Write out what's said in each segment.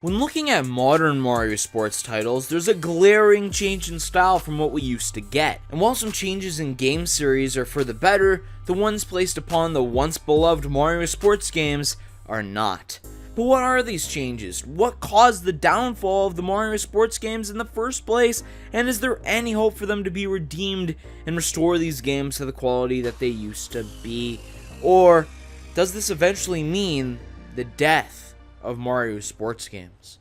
When looking at modern Mario sports titles, there's a glaring change in style from what we used to get. And while some changes in game series are for the better, the ones placed upon the once beloved Mario sports games are not. But what are these changes? What caused the downfall of the Mario sports games in the first place? And is there any hope for them to be redeemed and restore these games to the quality that they used to be? Or does this eventually mean the death of Mario sports games?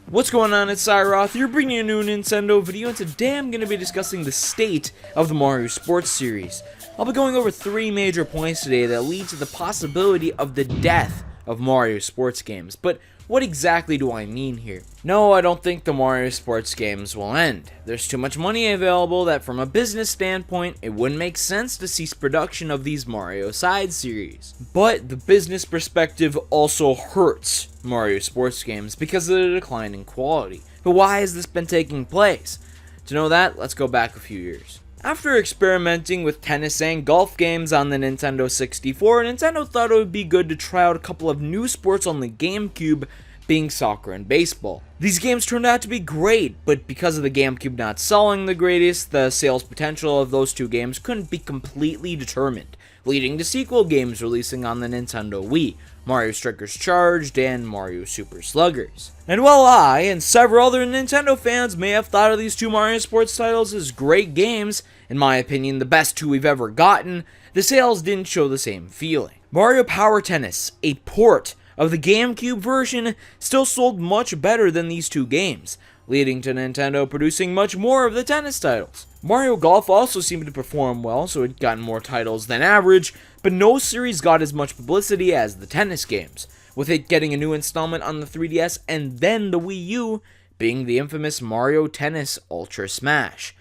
What's going on, it's Siiroth. You're bringing a new Nintendo video, and today I'm going to be discussing the state of the Mario sports series. I'll be going over 3 major points today that lead to the possibility of the death of Mario sports games. But what exactly do I mean here? No, I don't think the Mario sports games will end. There's too much money available that from a business standpoint, it wouldn't make sense to cease production of these Mario side series. But the business perspective also hurts Mario sports games because of the decline in quality. But why has this been taking place? To know that, let's go back a few years. After experimenting with tennis and golf games on the Nintendo 64, Nintendo thought it would be good to try out a couple of new sports on the GameCube, being soccer and baseball. These games turned out to be great, but because of the GameCube not selling the greatest, the sales potential of those 2 games couldn't be completely determined, leading to sequel games releasing on the Nintendo Wii, Mario Strikers Charged and Mario Super Sluggers. And while I and several other Nintendo fans may have thought of these 2 Mario sports titles as great games, in my opinion the best 2 we've ever gotten, the sales didn't show the same feeling. Mario Power Tennis, a port of the GameCube version, still sold much better than these 2 games, leading to Nintendo producing much more of the tennis titles. Mario Golf also seemed to perform well, so it got more titles than average, but no series got as much publicity as the tennis games, with it getting a new installment on the 3DS and then the Wii U being the infamous Mario Tennis Ultra Smash.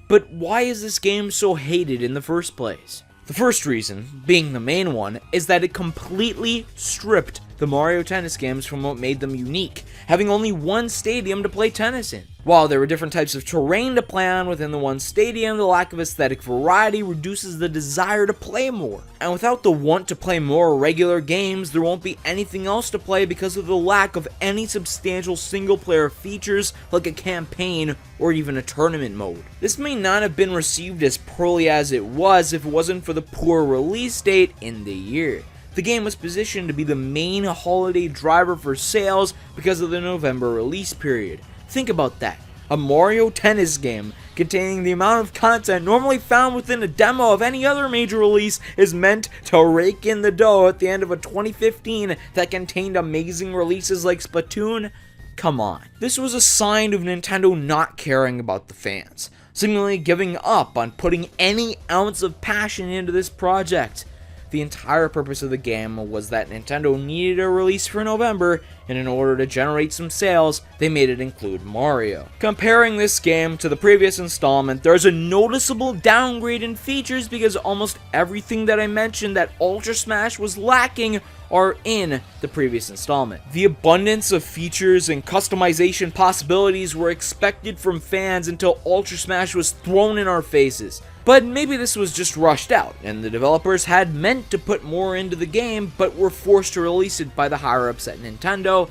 But why is this game so hated in the first place? The first reason, being the main one, is that it completely stripped the Mario Tennis games from what made them unique, having only one stadium to play tennis in. While there were different types of terrain to play on within the one stadium, the lack of aesthetic variety reduces the desire to play more. And without the want to play more regular games, there won't be anything else to play because of the lack of any substantial single-player features like a campaign or even a tournament mode. This may not have been received as poorly as it was if it wasn't for the poor release date in the year. The game was positioned to be the main holiday driver for sales because of the November release period. Think about that. A Mario Tennis game containing the amount of content normally found within a demo of any other major release is meant to rake in the dough at the end of a 2015 that contained amazing releases like Splatoon? Come on. This was a sign of Nintendo not caring about the fans, seemingly giving up on putting any ounce of passion into this project. The entire purpose of the game was that Nintendo needed a release for November, and in order to generate some sales, they made it include Mario. Comparing this game to the previous installment, there's a noticeable downgrade in features because almost everything that I mentioned that Ultra Smash was lacking are in the previous installment. The abundance of features and customization possibilities were expected from fans until Ultra Smash was thrown in our faces. But maybe this was just rushed out, and the developers had meant to put more into the game, but were forced to release it by the higher-ups at Nintendo.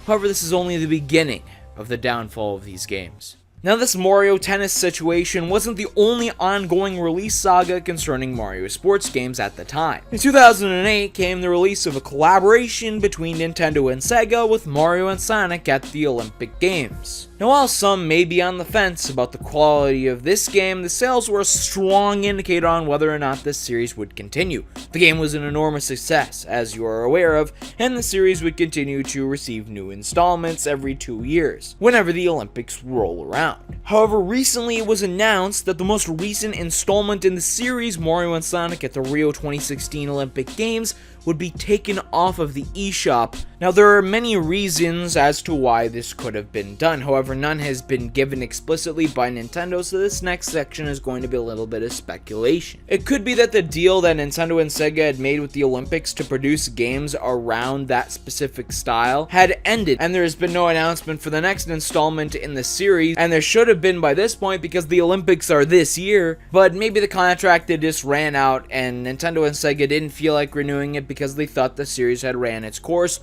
However, this is only the beginning of the downfall of these games. Now, this Mario Tennis situation wasn't the only ongoing release saga concerning Mario sports games at the time. In 2008 came the release of a collaboration between Nintendo and Sega with Mario and Sonic at the Olympic Games. Now, while some may be on the fence about the quality of this game, the sales were a strong indicator on whether or not this series would continue. The game was an enormous success, as you are aware of, and the series would continue to receive new installments every 2 years, whenever the Olympics roll around. However, recently it was announced that the most recent installment in the series, Mario and Sonic at the Rio 2016 Olympic Games, would be taken off of the eShop. Now, there are many reasons as to why this could have been done, however none has been given explicitly by Nintendo, so this next section is going to be a little bit of speculation. It could be that the deal that Nintendo and Sega had made with the Olympics to produce games around that specific style had ended, and there has been no announcement for the next installment in the series, and there it should have been by this point because the Olympics are this year, but maybe the contract just ran out and Nintendo and Sega didn't feel like renewing it because they thought the series had ran its course,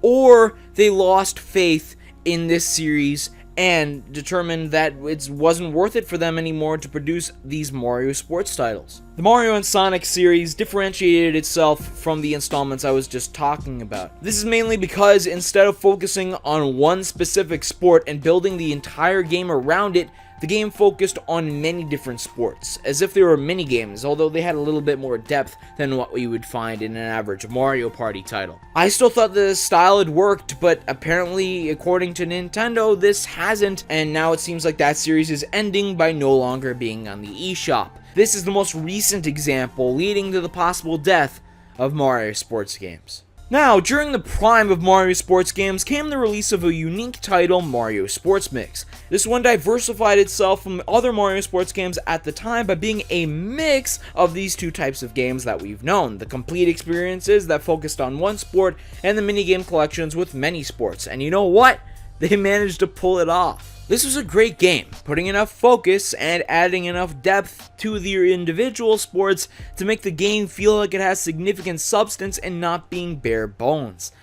or they lost faith in this series and determined that it wasn't worth it for them anymore to produce these Mario sports titles. The Mario and Sonic series differentiated itself from the installments I was just talking about. This is mainly because instead of focusing on one specific sport and building the entire game around it, the game focused on many different sports, as if they were mini-games, although they had a little bit more depth than what we would find in an average Mario Party title. I still thought the style had worked, but apparently, according to Nintendo, this hasn't, and now it seems like that series is ending by no longer being on the eShop. This is the most recent example, leading to the possible death of Mario sports games. Now, during the prime of Mario sports games came the release of a unique title, Mario Sports Mix. This one diversified itself from other Mario sports games at the time by being a mix of these two types of games that we've known, the complete experiences that focused on one sport, and the minigame collections with many sports. And you know what? They managed to pull it off. This was a great game, putting enough focus and adding enough depth to the individual sports to make the game feel like it has significant substance and not being bare bones.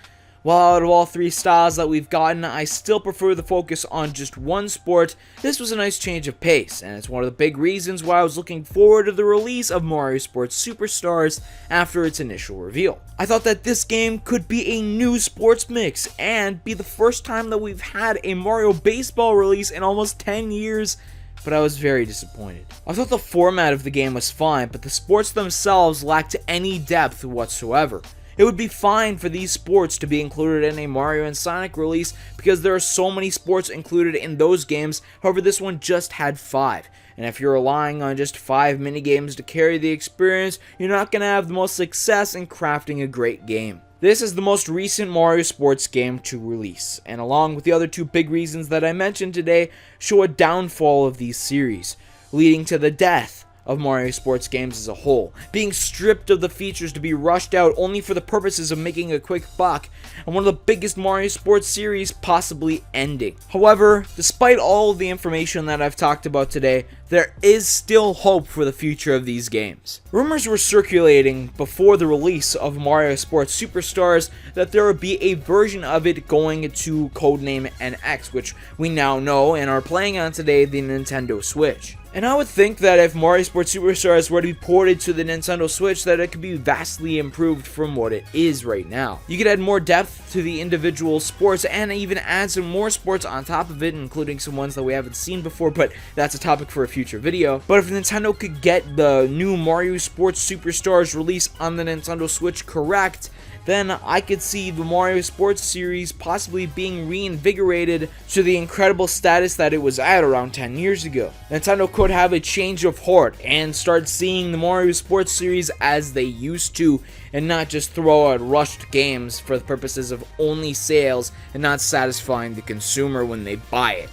While out of all three styles that we've gotten, I still prefer the focus on just one sport. This was a nice change of pace, and it's one of the big reasons why I was looking forward to the release of Mario Sports Superstars after its initial reveal. I thought that this game could be a new sports mix, and be the first time that we've had a Mario Baseball release in almost 10 years, but I was very disappointed. I thought the format of the game was fine, but the sports themselves lacked any depth whatsoever. It would be fine for these sports to be included in a Mario and Sonic release because there are so many sports included in those games, however this one just had 5. And if you're relying on just 5 minigames to carry the experience, you're not going to have the most success in crafting a great game. This is the most recent Mario sports game to release, and along with the other two big reasons that I mentioned today, show a downfall of these series, leading to the death of Mario sports games as a whole, being stripped of the features to be rushed out only for the purposes of making a quick buck, and one of the biggest Mario sports series possibly ending. However, despite all of the information that I've talked about today, there is still hope for the future of these games. Rumors were circulating before the release of Mario Sports Superstars that there would be a version of it going to codename NX, which we now know and are playing on today, the Nintendo Switch. And I would think that if Mario Sports Superstars were to be ported to the Nintendo Switch, that it could be vastly improved from what it is right now. You could add more depth to the individual sports and even add some more sports on top of it, including some ones that we haven't seen before, but that's a topic for a future video. But if Nintendo could get the new Mario Sports Superstars release on the Nintendo Switch correct, then I could see the Mario Sports series possibly being reinvigorated to the incredible status that it was at around 10 years ago. Nintendo could have a change of heart and start seeing the Mario Sports series as they used to, and not just throw out rushed games for the purposes of only sales and not satisfying the consumer when they buy it.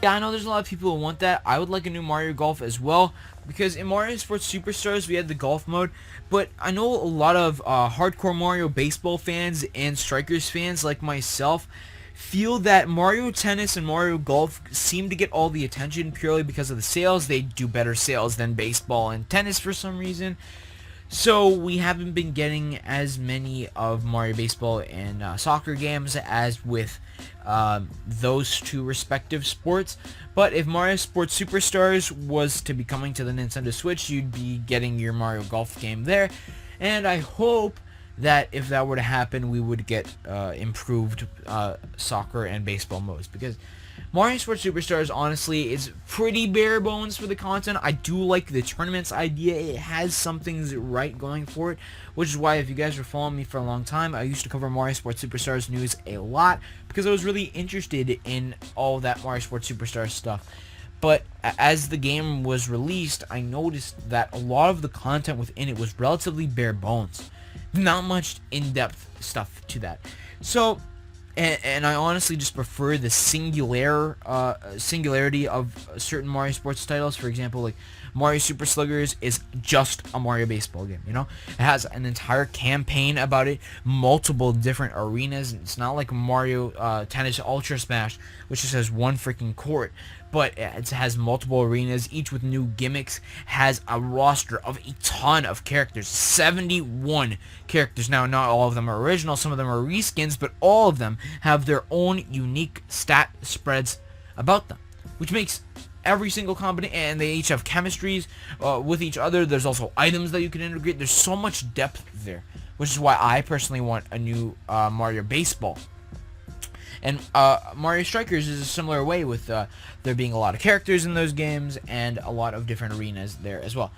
Yeah, I know there's a lot of people who want that. I would like a new Mario Golf as well, because in Mario Sports Superstars we had the golf mode, but I know a lot of hardcore Mario Baseball fans and Strikers fans like myself feel that Mario Tennis and Mario Golf seem to get all the attention purely because of the sales. They do better sales than baseball and tennis for some reason. So we haven't been getting as many of Mario Baseball and soccer games as with those two respective sports. But if Mario Sports Superstars was to be coming to the Nintendo Switch, you'd be getting your Mario Golf game there. And I hope that if that were to happen, we would get improved soccer and baseball modes, because Mario Sports Superstars honestly is pretty bare bones for the content. I do like the tournaments idea. It has some things right going for it, which is why if you guys were following me for a long time, I used to cover Mario Sports Superstars news a lot because I was really interested in all that Mario Sports Superstars stuff. But as the game was released, I noticed that a lot of the content within it was relatively bare bones. Not much in-depth stuff to that. So, and I honestly just prefer the singularity of certain Mario Sports titles. For example, like Mario Super Sluggers is just a Mario baseball game, you know? It has an entire campaign about it, multiple different arenas. It's not like Mario Tennis Ultra Smash, which just has one freaking court, but it has multiple arenas, each with new gimmicks, has a roster of a ton of characters, 71 characters. Now, not all of them are original, some of them are reskins, but all of them have their own unique stat spreads about them, which makes every single combination, and they each have chemistries with each other. There's also items that you can integrate. There's so much depth there, which is why I personally want a new Mario Baseball. And Mario Strikers is a similar way, with there being a lot of characters in those games and a lot of different arenas there as well.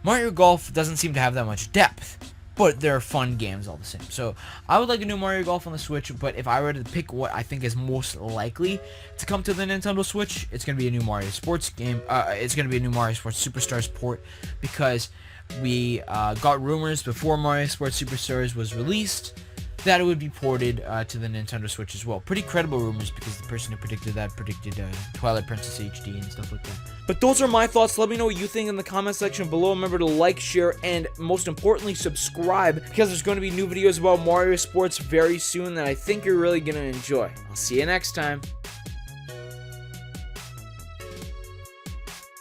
Mario Golf doesn't seem to have that much depth, but they're fun games all the same. So I would like a new Mario Golf on the Switch, but if I were to pick what I think is most likely to come to the Nintendo Switch, it's going to be a new Mario Sports game. It's going to be a new Mario Sports Superstars port, because we got rumors before Mario Sports Superstars was released that it would be ported to the Nintendo Switch as well. Pretty credible rumors, because the person who predicted that predicted Twilight Princess HD and stuff like that. But those are my thoughts. Let me know what you think in the comment section below. Remember to like, share, and most importantly, subscribe, because there's going to be new videos about Mario Sports very soon that I think you're really going to enjoy. I'll see you next time.